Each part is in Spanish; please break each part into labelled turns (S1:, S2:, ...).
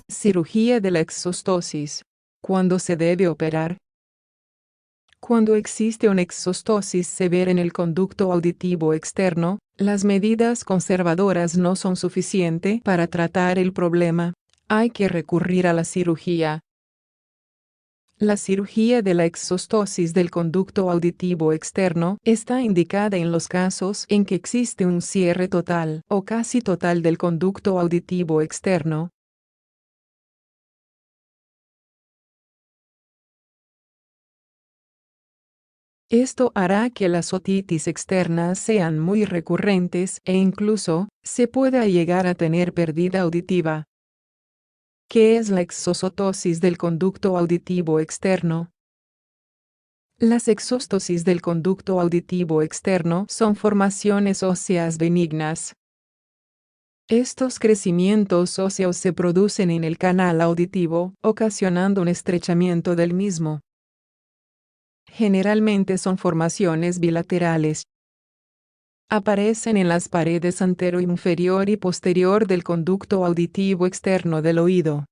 S1: Cirugía de la exostosis. ¿Cuándo se debe operar? Cuando existe una exostosis severa en el conducto auditivo externo, las medidas conservadoras no son suficientes para tratar el problema. Hay que recurrir a la cirugía. La cirugía de la exostosis del conducto auditivo externo está indicada en los casos en que existe un cierre total o casi total del conducto auditivo externo. Esto hará que las otitis externas sean muy recurrentes e incluso se pueda llegar a tener pérdida auditiva. ¿Qué es la exostosis del conducto auditivo externo? Las exostosis del conducto auditivo externo son formaciones óseas benignas. Estos crecimientos óseos se producen en el canal auditivo, ocasionando un estrechamiento del mismo. Generalmente son formaciones bilaterales. Aparecen en las paredes antero-inferior y posterior del conducto auditivo externo del oído.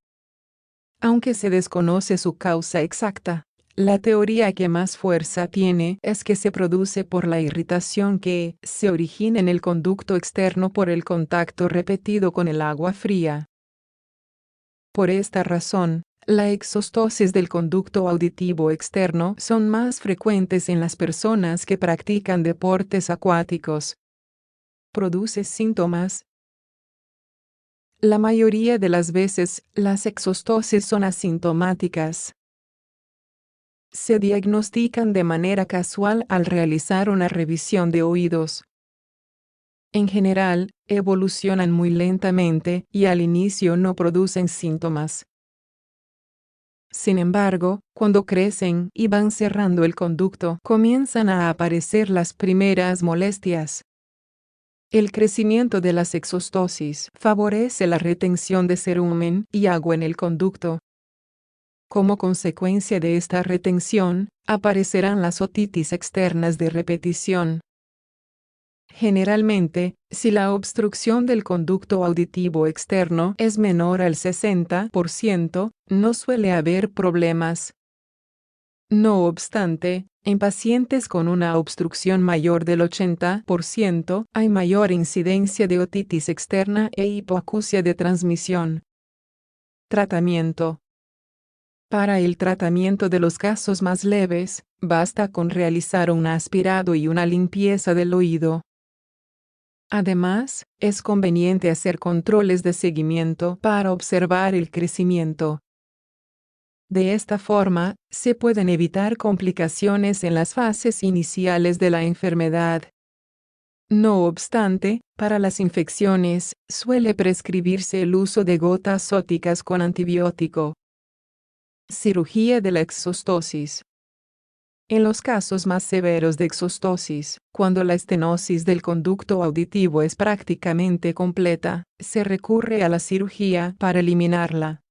S1: Aunque se desconoce su causa exacta, la teoría que más fuerza tiene es que se produce por la irritación que se origina en el conducto externo por el contacto repetido con el agua fría. Por esta razón, la exostosis del conducto auditivo externo son más frecuentes en las personas que practican deportes acuáticos. ¿Produce síntomas? La mayoría de las veces, las exostosis son asintomáticas. Se diagnostican de manera casual al realizar una revisión de oídos. En general, evolucionan muy lentamente y al inicio no producen síntomas. Sin embargo, cuando crecen y van cerrando el conducto, comienzan a aparecer las primeras molestias. El crecimiento de las exostosis favorece la retención de cerumen y agua en el conducto. Como consecuencia de esta retención, aparecerán las otitis externas de repetición. Generalmente, si la obstrucción del conducto auditivo externo es menor al 60%, no suele haber problemas. No obstante, en pacientes con una obstrucción mayor del 80%, hay mayor incidencia de otitis externa e hipoacusia de transmisión. Tratamiento. Para el tratamiento de los casos más leves, basta con realizar un aspirado y una limpieza del oído. Además, es conveniente hacer controles de seguimiento para observar el crecimiento. De esta forma, se pueden evitar complicaciones en las fases iniciales de la enfermedad. No obstante, para las infecciones, suele prescribirse el uso de gotas óticas con antibiótico. Cirugía de la exostosis. En los casos más severos de exostosis, cuando la estenosis del conducto auditivo es prácticamente completa, se recurre a la cirugía para eliminarla.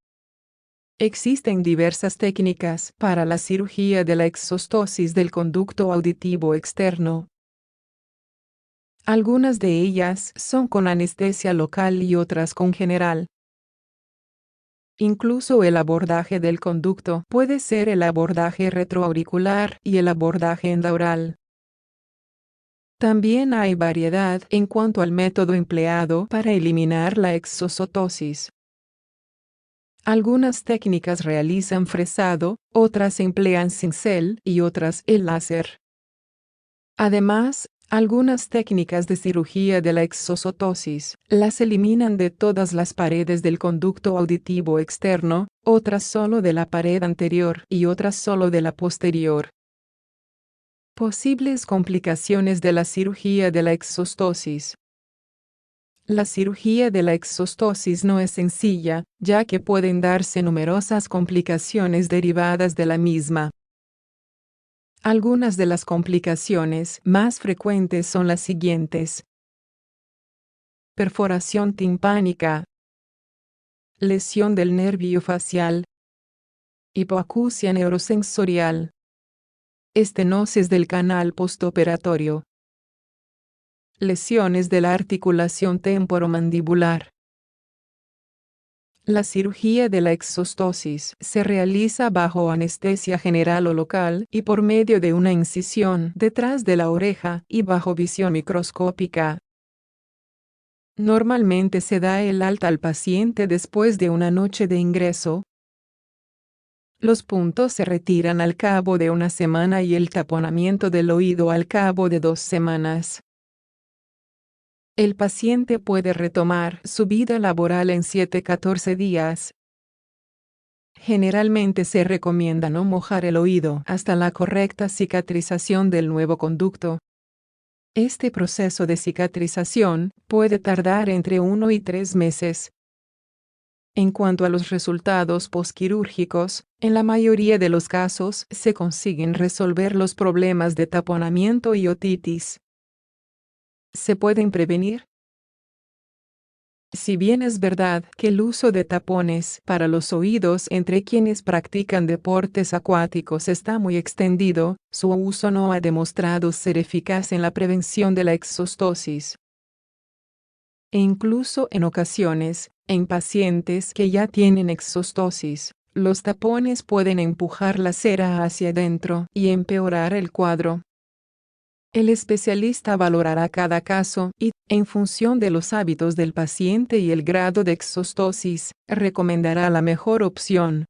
S1: Existen diversas técnicas para la cirugía de la exostosis del conducto auditivo externo. Algunas de ellas son con anestesia local y otras con general. Incluso el abordaje del conducto puede ser el abordaje retroauricular y el abordaje endaural. También hay variedad en cuanto al método empleado para eliminar la exostosis. Algunas técnicas realizan fresado, otras emplean cincel y otras el láser. Además, algunas técnicas de cirugía de la exostosis las eliminan de todas las paredes del conducto auditivo externo, otras solo de la pared anterior y otras solo de la posterior. Posibles complicaciones de la cirugía de la exostosis. La cirugía de la exostosis no es sencilla, ya que pueden darse numerosas complicaciones derivadas de la misma. Algunas de las complicaciones más frecuentes son las siguientes: perforación timpánica, lesión del nervio facial, hipoacusia neurosensorial, Estenosis del canal postoperatorio. Lesiones de la articulación temporomandibular. La cirugía de la exostosis se realiza bajo anestesia general o local y por medio de una incisión detrás de la oreja y bajo visión microscópica. Normalmente se da el alta al paciente después de una noche de ingreso. Los puntos se retiran al cabo de una semana y el taponamiento del oído al cabo de 2 semanas. El paciente puede retomar su vida laboral en 7-14 días. Generalmente se recomienda no mojar el oído hasta la correcta cicatrización del nuevo conducto. Este proceso de cicatrización puede tardar entre 1 y 3 meses. En cuanto a los resultados posquirúrgicos, en la mayoría de los casos se consiguen resolver los problemas de taponamiento y otitis. ¿Se pueden prevenir? Si bien es verdad que el uso de tapones para los oídos entre quienes practican deportes acuáticos está muy extendido, su uso no ha demostrado ser eficaz en la prevención de la exostosis. E incluso en ocasiones, en pacientes que ya tienen exostosis, los tapones pueden empujar la cera hacia adentro y empeorar el cuadro. El especialista valorará cada caso y, en función de los hábitos del paciente y el grado de exostosis, recomendará la mejor opción.